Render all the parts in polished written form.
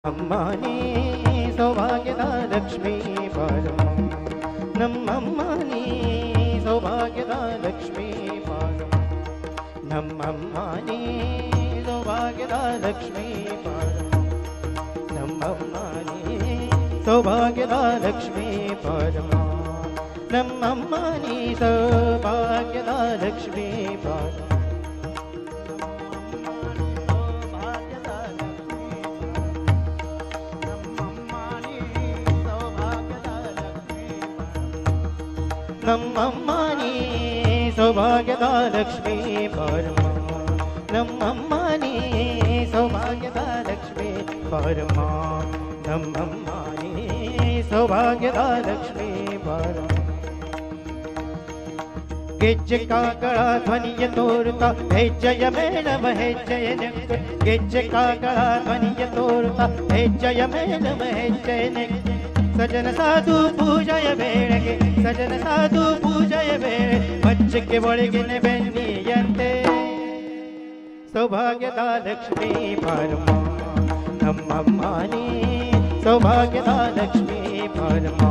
ಅಮ್ಮನೇ ಸೌಭಾಗ್ಯದ ಲಕ್ಷ್ಮೀ ಬಾರಮ್ಮ ನಮ್ಮಮ್ಮನೇ ಸೌಭಾಗ್ಯದ ಲಕ್ಷ್ಮೀ ಬಾರಮ್ಮ ನಮ್ಮಮ್ಮನೇ ಸೌಭಾಗ್ಯದ ಲಕ್ಷ್ಮೀ ಬಾರಮ್ಮ ನಮ್ಮಮ್ಮನೇ ಸೌಭಾಗ್ಯದ ಲಕ್ಷ್ಮೀ ಬಾರಮ್ಮ ನಮ್ಮಮ್ಮನೇ ಸೌಭಾಗ್ಯದ ಲಕ್ಷ್ಮೀ ಬಾರಮ್ಮ ನಮ್ಮಮ್ಮನೇ ಸೌಭಾಗ್ಯದ ಲಕ್ಷ್ಮೀ ಬಾರಮ್ಮ ನಮ್ಮಮ್ಮನೇ ಸೌಭಾಗ್ಯದ ಲಕ್ಷ್ಮೀ ಬಾರಮ್ಮ ನಮ್ಮಮ್ಮನೇ ಸೌಭಾಗ್ಯದ ಲಕ್ಷ್ಮೀ ಬಾರಮ್ಮ ಗೆಜ್ಜೆ ಕಾಕಳ ಧ್ವನಿಯ ತೋರುತ್ತಾ ಹೆಜ್ಜೆಯ ಮೇಳವ ಹೆಜ್ಜೆಯ ನೆಕ್ಕ ಗೆಜ್ಜೆ ಕಾಕಳ ಧ್ವನಿಯ ತೋರುತ್ತಾ ಹೆಜ್ಜೆಯ ಮೇಳವ ಹೆಜ್ಜೆಯ ನೆಕ್ಕ ಸಜನ ಸಾಧು ಪೂಜೆಯ ವೇಳೆಗೆ ಸಜನ ಸಾಧು ಪೂಜೆಯ ವೇಳೆ ಬಚ್ಚಕ್ಕೆ ಒಳಗಿನ ಬೆನ್ನಿಯಂತೆ ಸೌಭಾಗ್ಯದ ಲಕ್ಷ್ಮೀ ಬಾರಮ್ಮ ನಮ್ಮಮ್ಮನೇ ಸೌಭಾಗ್ಯದ ಲಕ್ಷ್ಮೀ ಬಾರಮ್ಮ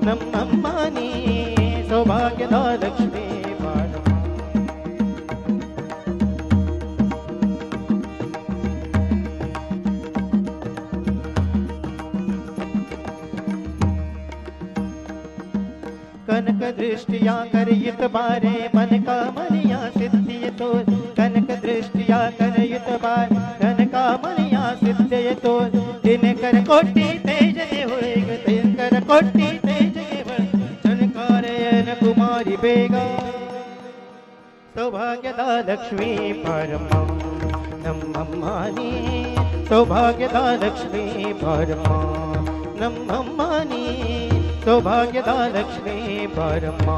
ನಮ್ಮಮ್ಮನೇ ಸೌಭಾಗ್ಯದ ಲಕ್ಷ್ಮೀ ಬಾರಮ್ಮ ಕನಕ ದೃಷ್ಟಿಯ ಕರೆಯುತ್ತ ಬಾರೆ ಮನ ಕಾಮನೆಯ ಸಿದ್ಧಿಯ ತೋರ್ ಕನಕ ದೃಷ್ಟಿಯ ಕರೆಯುತ್ತ ಬಾರೆ ಮನ ಕಾಮನೆಯ ಸಿದ್ಧಿಯ ತೋರ್ ದಿನಕರ ಕೊಟ್ಟಿ ತೇಜನೆ ಹೊಳೆಗ ದಿನಕರ ಕೊಟ್ಟಿ ತೇಜನೆ ಚನಕಾರೆಯನ ಕುಮಾರಿ ಬೇಗ ಸೌಭಾಗ್ಯದ ಲಕ್ಷ್ಮೀ ಬಾರಮ್ಮ ನಮ್ಮಮ್ಮನೇ ಸೌಭಾಗ್ಯದ ಲಕ್ಷ್ಮೀ ಬಾರಮ್ಮ ನಮ್ಮಮ್ಮನೇ ಸೌಭಾಗ್ಯದ ಲಕ್ಷ್ಮೀ ಬಾರಮ್ಮ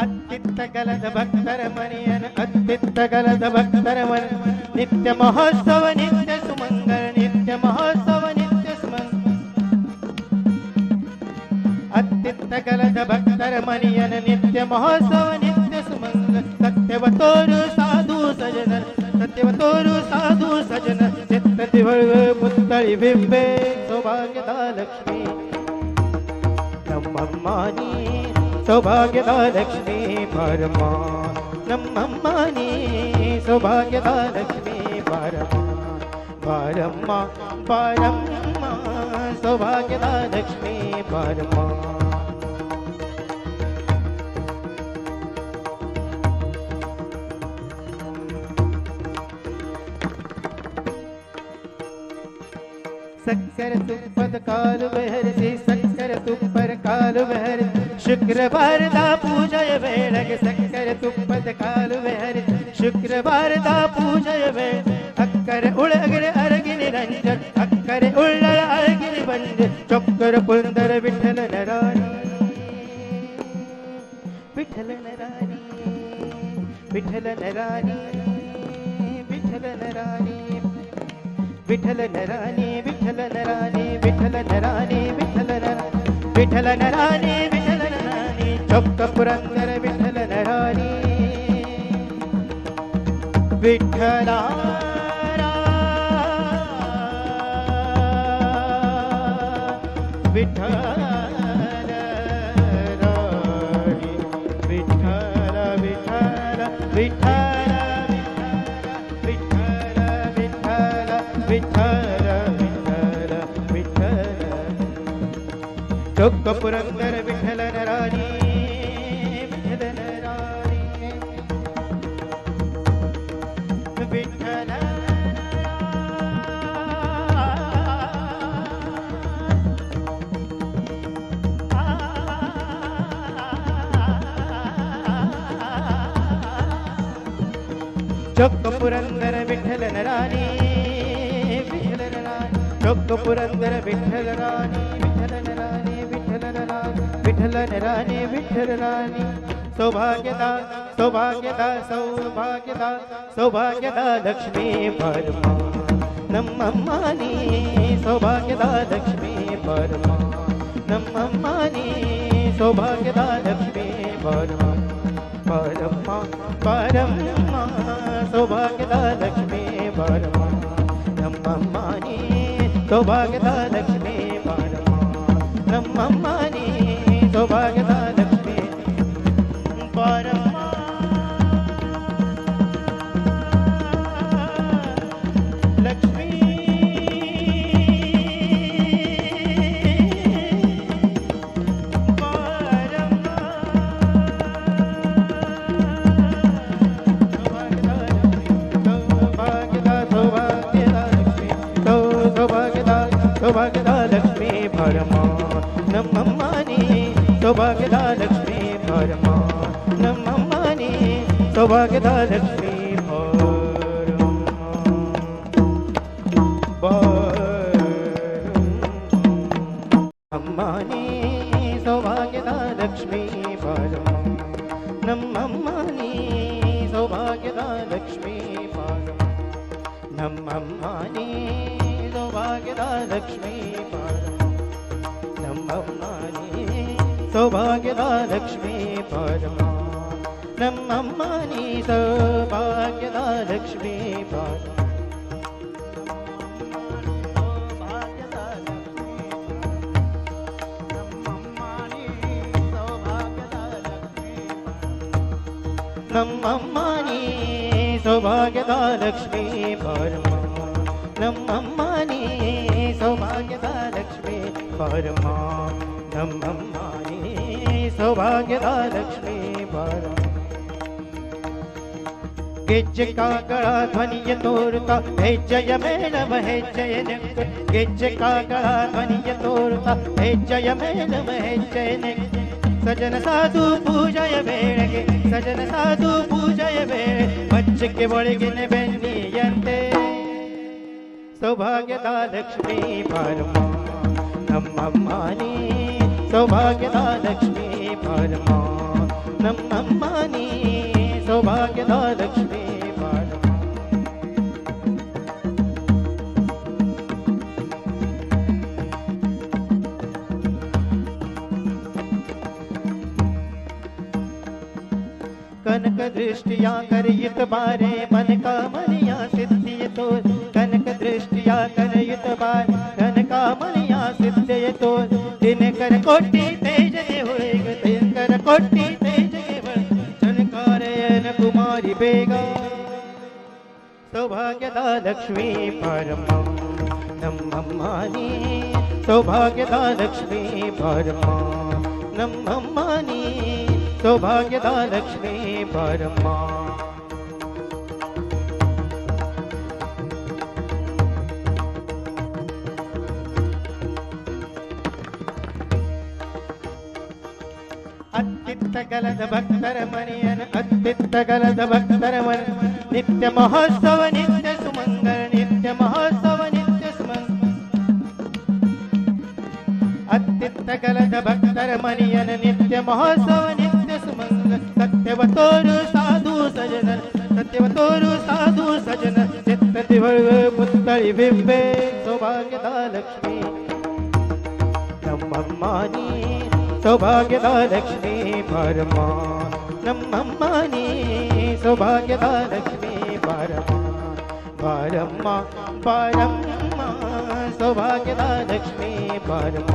ಅತ್ತಿತ್ತಗಲದ ಭಕ್ತರ ಮನೆಯನ ಅತ್ತಿತ್ತಗಲದ ಭಕ್ತರ ಮನೆ ನಿತ್ಯ ಮಹೋತ್ಸವ ನಿತ್ಯ ಸುಮಂಗಲ ನಿತ್ಯ ಮಹೋತ್ಸವ ನಿತ್ಯ ಸುಮಂಗಲ ಅತ್ತಿತ್ತಗಲದ ಭಕ್ತರ ಮನೆಯನ ನಿತ್ಯ ಮಹೋತ್ಸವ ಸತ್ಯವ ತೋರು ಸಾಧು ಸಜನ ಸತ್ಯವ ತೋರು ಸಾಧು ಸಜನ ಚಿತ್ತತಿ ಪುತ್ತಳಿ ಬಿಂಬೆ ಸೌಭಾಗ್ಯದ ಲಕ್ಷ್ಮೀ ನಮ್ಮಮ್ಮನೇ ಸೌಭಾಗ್ಯದ ಲಕ್ಷ್ಮೀ ಬಾರಮ್ಮ ನಮ್ಮಮ್ಮನೇ ಸೌಭಾಗ್ಯದ ಲಕ್ಷ್ಮೀ ಬಾರಮ್ಮ ಬಾರಮ್ಮ ಬಾರಮ್ಮ ಸೌಭಾಗ್ಯದ ಲಕ್ಷ್ಮೀ ಬಾರಮ್ಮ ಸಕ್ಕರ ತುಪ್ಪದ ಕಾಲು ಬೆಹರಿಸಿ ಸಕ್ಕರ ತುಪ್ಪದ ಕಾಲು ಬೆಹರಿಸಿ ಶುಕ್ರವಾರದ ಪೂಜೆಯ ವೇಳೆಗೆ ಸಕ್ಕರೆ ತುಪ್ಪದ ಕಾಲು ಬೆಹರಿಸಿ ಶುಕ್ರವಾರದ ಪೂಜೆಯ ವೇಳೆ ಅಕ್ಕರೆ ಉಳಗಡೆ ಅರಗಿನಿ ರಂಜ ಅಕ್ಕರೆ ಉಳ್ಳಳ ಅರಗಿನಿ ಬಂದೆ ಚೊಕ್ಕರ ಪುಂದರ ವಿಠಲನ ರಾಣಿ ವಿಠಲನ ರಾಣಿ ವಿಠಲನ ರಾಣಿ ವಿಠಲನ ರಾಣಿ ವಿಠಲನ ರಾಣಿ ವಿಠಲನ ರಾಣಿ ವಿಠಲನ ರಾಣಿ ವಿಠಲನ ವಿಠಲನ ರಾಣಿ ವಿಠಲನ ರಾಣಿ ಚೊಕ್ಕ ಪುರಂದರ ವಿಠಲನ ರಾಣಿ ವಿಠಲ ವಿಠಲ ರಾಣಿ ವಿಠಲ ವಿಠಲ ವಿಠಲ ವಿಠಲ ವಿಠಲ ವಿಠಲ ಚೊಕ್ಕ ಪುರಂದರ ವಿಠಲನ ರಾಣಿ ವಿಠಲನ ರಾಣಿ ವಿಠಲ ಚೊಕ್ಕ ಪುರಂದರ ವಿಠಲನ ರಾಣಿ ಚೊಕ್ಕ ಪುರಂದರ ವಿಠಲ ರಾಣಿ ವಿಠಲನ ರಾಣಿ ವಿಠಲನ ರಾಣಿ ವಿಠಲನ ರಾಣಿ ವಿಠಲ ರಾಣಿ ಸೌಭಾಗ್ಯದ ಸೌಭಾಗ್ಯದ ಸೌಭಾಗ್ಯದ ಸೌಭಾಗ್ಯದ ಲಕ್ಷ್ಮೀ ಬಾರಮ್ಮ ನಮ್ಮಮ್ಮನೇ ಸೌಭಾಗ್ಯದ ಲಕ್ಷ್ಮೀ ಬಾರಮ್ಮ ನಮ್ಮಮ್ಮ ನೀ ಸೌಭಾಗ್ಯದ ಲಕ್ಷ್ಮೀ ಬಾರಮ್ಮ ಬಾರಮ್ಮ ಬಾರಮ್ಮ ಸೌಭಾಗ್ಯದ ಲಕ್ಷ್ಮೀ ಬಾರಮ್ಮ ನಮ್ಮಮ್ಮ ನೀ ಸೌಭಾಗ್ಯದ ಲಕ್ಷ್ಮೀ ಬಾರಮ್ಮ ನಮ್ಮಮ್ಮ ನೀ ಸೌಭಾಗ್ಯದ ಲಕ್ಷ್ಮೀ ಬಾರಮ್ಮ ಲಕ್ಷ್ಮೀ ಸೌಭಾಗ್ಯದ ಲಕ್ಷ್ಮೀ ಬಾರಮ್ಮ ನಮ್ಮಮ್ಮ ನೀ ಸೌಭಾಗ್ಯದ ಲಕ್ಷ್ಮೀ ಬಾರಮ್ಮ ನಮ್ಮಮ್ಮ ನೀ ಸೌಭಾಗ್ಯದ ಲಕ್ಷ್ಮೀ ಅಮ್ಮ ನೀ ಸೌಭಾಗ್ಯದ ಲಕ್ಷ್ಮೀ ಬಾರಮ್ಮ ನಮ್ಮಮ್ಮ ನೀ ಸೌಭಾಗ್ಯದ ಲಕ್ಷ್ಮೀ ಬಾರಮ್ಮ ನಮ್ಮಮ್ಮ ನೀ ಸೌಭಾಗ್ಯದ ಲಕ್ಷ್ಮೀ ಬಾರಮ್ಮ ನಮ್ಮಮ್ಮ ನೀ ಸೌಭಾಗ್ಯದ ಲಕ್ಷ್ಮೀ ಬಾರಮ್ಮ ನಮ್ಮಮ್ಮ ನೀ ಸೌಭಾಗ್ಯದ ಲಕ್ಷ್ಮೀ ಬಾರಮ್ಮ ನಮ್ಮಮ್ಮ ನೀ ಸೌಭಾಗ್ಯದ ಲಕ್ಷ್ಮೀ ಬಾರಮ್ಮ ನಮ್ಮಮ್ಮ ನೀ ಸೌಭಾಗ್ಯದ ಲಕ್ಷ್ಮೀ ಬಾರಮ್ಮ ನಮ್ಮಮ್ಮ ನೀ ಸೌಭಾಗ್ಯದ ಲಕ್ಷ್ಮೀ ಬಾರಮ್ಮ ಗೆಜ್ಜೆ ಕಾಗಳ ಧ್ವನಿಯ ತೋರುತ್ತ ಹೆಜ್ಜೆಯ ಮೇಳವ ಹೆಜ್ಜೆಯ ನೆಕ್ಕ ಗೆಜ್ಜೆ ಕಾಗಳ ಧ್ವನಿಯ ತೋರುತ್ತ ಹೆಜ್ಜೆಯ ಮೇಳವ ಹೆಜ್ಜೆಯ ನೆಕ್ಕ ಸಜನ ಸಾಧು ಪೂಜೆಯ ವೇಳೆಗೆ ಸಜನ ಸಾಧು ಪೂಜೆಯ ವೇಳೆ ಬಚ್ಚಕ್ಕೆ ಒಳಗಿನ ಬೆನ್ನಿಯಂತೆ ಸೌಭಾಗ್ಯದ ಲಕ್ಷ್ಮೀ ಬಾರಮ್ಮ ನಮ್ಮಮ್ಮ ನೀ ಸೌಭಾಗ್ಯದ ಲಕ್ಷ್ಮೀ ಬಾರಮ್ಮ ನಮ್ಮಮ್ಮ ನೀ ಸೌಭಾಗ್ಯದ ಲಕ್ಷ್ಮೀ ಬಾರಮ್ಮ ಕನಕ ದೃಷ್ಟಿಯ ಕರೆಯುತ್ತ ಬಾರೆ ಮನ ಕಾಮನೆಯ ಸಿದ್ಧಿಯ ತೋರ್ ಕನಕ ದೃಷ್ಟಿಯ ಕರೆಯುತ್ತ ಬಾರೆ ಮನ ಕಾಮನೆಯ ಸಿದ್ಧಿಯ ತೋರ್ ದಿನಕರ ಕೊಟ್ಟಿ ತೇಜನೆ ಹೊಳೆಗ ದಿನಕರ ಕೊಟ್ಟಿ ತೇಜನೆ ಹೊಳೆಗ ಚನಕಾರೆಯನ ಕುಮಾರಿ ಬೇಗ ಸೌಭಾಗ್ಯದ ಲಕ್ಷ್ಮೀ ಬಾರಮ್ಮ ನಮ್ಮಮ್ಮ ನೀ ಸೌಭಾಗ್ಯದ ಲಕ್ಷ್ಮೀ ಬಾರಮ್ಮ ನಮ್ಮಮ್ಮ ನೀ ಸೌಭಾಗ್ಯದ ಲಕ್ಷ್ಮೀ ಬಾರಮ್ಮ ಅತ್ತಿತ್ತಗಲದ ಭಕ್ತರ ಮನೆಯನ ಅತ್ತಿತ್ತಗಲದ ಭಕ್ತರ ಮನೆ ನಿತ್ಯ ಮಹೋತ್ಸವ ನಿತ್ಯ ಸುಮಂಗಲ ನಿತ್ಯ ಮಹೋತ್ಸವ ನಿತ್ಯ ಸುಮಂಗಲ ಅತ್ತಿತ್ತಗಲದ ಭಕ್ತರ ಮನೆಯನ ನಿತ್ಯ ಮಹೋತ್ಸವ ನಿತ್ಯ ಸುಮಂಗಲ ಸತ್ಯವ ತೋರು ಸಾಧು ಸಜನ ಸತ್ಯವ ತೋರು ಸಾಧು ಸಜನ ಚಿತ್ತತಿ ಪುತ್ತಳಿ ಬಿಂಬೆ ಸೌಭಾಗ್ಯದ ಲಕ್ಷ್ಮೀ ನಮ್ಮಮ್ಮ ನೀ ಸೌಭಾಗ್ಯದ ಲಕ್ಷ್ಮೀ ಬಾರಮ್ಮ ನಮ್ಮಮ್ಮ ನೀ ಸೌಭಾಗ್ಯದ ಲಕ್ಷ್ಮೀ ಬಾರಮ್ಮ ಬಾರಮ್ಮ ಬಾರಮ್ಮ ಸೌಭಾಗ್ಯದ ಲಕ್ಷ್ಮೀ ಬಾರಮ್ಮ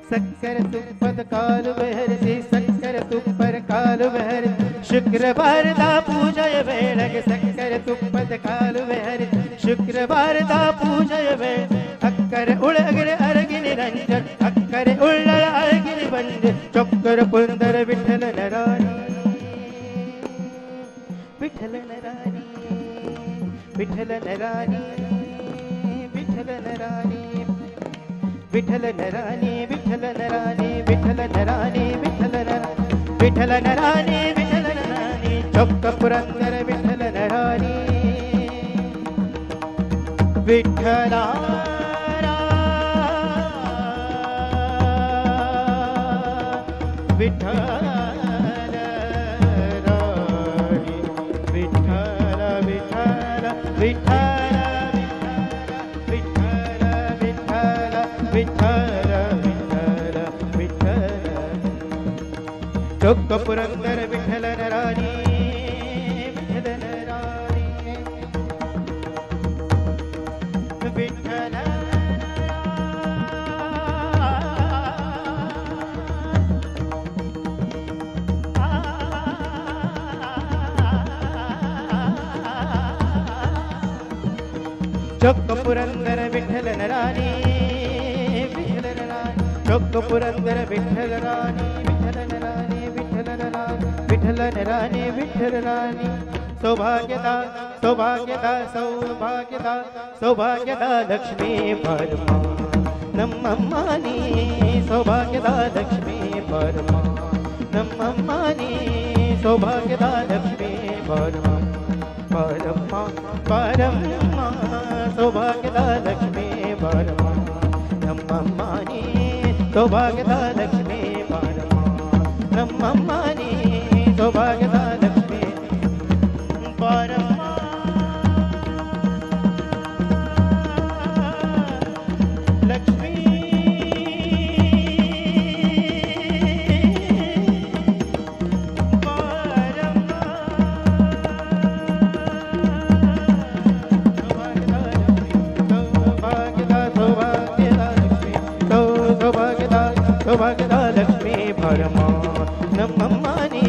ಸಕ್ಕರೆ ತುಪ್ಪದ ಕಾಲು ಬೆಹರಿಸಿ ಸಕ್ಕರೆ ತುಪ್ಪದ ಕಾಲು ಬೆಹರಿಸಿ ಶುಕ್ರವಾರದ ಪೂಜೆಯ ವೇಳೆಗೆ ಸಕ್ಕರೆ ತುಪ್ಪದ ಕಾಲು ಬೆಹರಿಸಿ ಶುಕ್ರವಾರದ ಪೂಜೆಯ ವೇಳೆ ಅಕ್ಕರೆ ಉಳಗರೆ ಅರಗಿನಿ ರಂಜ ಅಕ್ಕರೆ ಉಳ್ಳಳ ಅರಗಿನಿ ಬಂದೆ ಚೊಕ್ಕರ ಪುಂದರ ವಿಠಲನ ರಾಣಿ ವಿಠಲನ ರಾಣಿ ವಿಠಲನ ರಾಣಿ ವಿಠಲನ ರಾಣಿ ವಿಠಲನ ರಾಣಿ ವಿಠಲನ ರಾಣಿ ವಿಠಲನ ರಾಣಿ ವಿಠಲನ ವಿಠಲನ ರಾಣಿ ವಿಠಲನ ರಾಣಿ ಚೊಕ್ಕ ಪುರಂದರ ವಿಠಲನ ರಾಣಿ ವಿಠಲ ವಿಠಲ विठ्ठल विठ्ठल विठ्ठल विठ्ठल विठ्ठल विठ्ठल चोख पुरंदर विठ्ठल नरारी विठ्ठल नरारी विठ्ठल चोख पुरंदर विठ्ठल नरारी विठ्ठल नरारी चोख पुरंदर विठ्ठल राणी विठ्ठल नरारी विठ्ठल नरारी विठ्ठल नरारी विठ्ठल राणी सौभाग्यदा सौभाग्यदा सौभाग्यदा सौभाग्यदा लक्ष्मी परमा नಮ್ಮಮ್ಮನಿ सौभाग्यदा लक्ष्मी परमा नಮ್ಮಮ್ಮನಿ सौभाग्यदा लक्ष्मी परमा परमा परमा सौभाग्यदा लक्ष्मी परमा नಮ್ಮಮ್ಮನಿ सौभाग्यदा लक्ष्मी परमा नಮ್ಮಮ್ಮನಿ सौभाग्यदा लक्ष्मी परमा लक्ष्मी सौभाग्यदा लक्ष्मी परमा नಮ್ಮಮ್ಮನಿ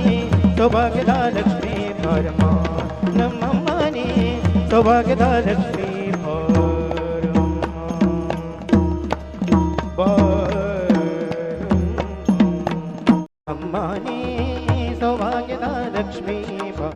सौभाग्यदा लक्ष्मी परमा नಮ್ಮಮ್ಮನಿ सौभाग्यदा लक्ष्मी